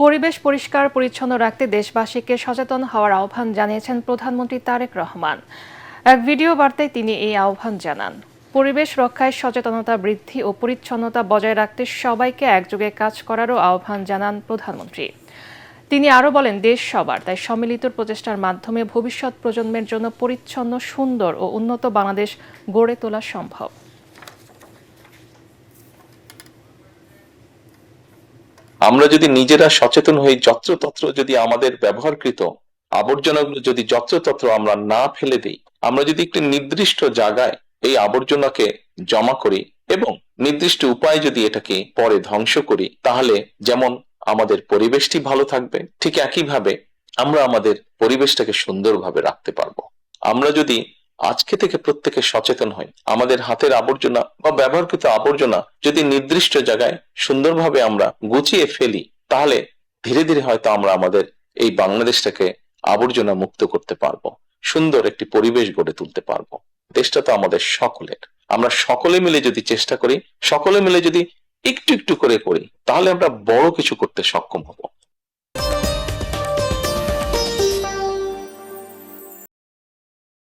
পরিবেশ পরিষ্কার পরিচ্ছন্ন রাখতে দেশবাসীকে সচেতন হওয়ার আহ্বান জানিয়েছেন প্রধানমন্ত্রী তারেক রহমান। এক ভিডিও বার্তায় তিনি এই আহ্বান জানান। পরিবেশ রক্ষায় সচেতনতা বৃদ্ধি ও পরিচ্ছন্নতা বজায় রাখতে সবাইকে একযোগে কাজ করারও আহ্বান জানান প্রধানমন্ত্রী। তিনি আরও বলেন, দেশ সবার, তাই সম্মিলিত প্রচেষ্টার মাধ্যমে ভবিষ্যৎ প্রজন্মের জন্য পরিচ্ছন্ন, সুন্দর ও উন্নত বাংলাদেশ গড়ে তোলা সম্ভব। আমরা যদি নিজেরা সচেতন হই, যত্রতত্র যদি আমাদের ব্যবহারকৃত আবর্জনাগুলো যদি যত্রতত্র আমরা না ফেলে দিই, আমরা যদি একটি নির্দিষ্ট জায়গায় এই আবর্জনাকে জমা করি এবং নির্দিষ্ট উপায়ে যদি এটাকে পরে ধ্বংস করি, তাহলে যেমন আমাদের পরিবেশটি ভালো থাকবে, ঠিক একইভাবে আমরা আমাদের পরিবেশটাকে সুন্দরভাবে রাখতে পারবো। আমরা যদি আজকে থেকে প্রত্যেকে সচেতন হই, আমাদের হাতের আবর্জনা বা ব্যবহৃত আবর্জনা যদি নির্দিষ্ট জায়গায় সুন্দরভাবে আমরা গুছিয়ে ফেলি, তাহলে ধীরে ধীরে হয়তো আমরা আমাদের এই বাংলাদেশটাকে আবর্জনা মুক্ত করতে পারবো, সুন্দর একটি পরিবেশ গড়ে তুলতে পারবো। দেশটা তো আমাদের সকলের। আমরা সকলে মিলে যদি চেষ্টা করি, সকলে মিলে যদি একটু একটু করে করি, তাহলে আমরা বড় কিছু করতে সক্ষম হব।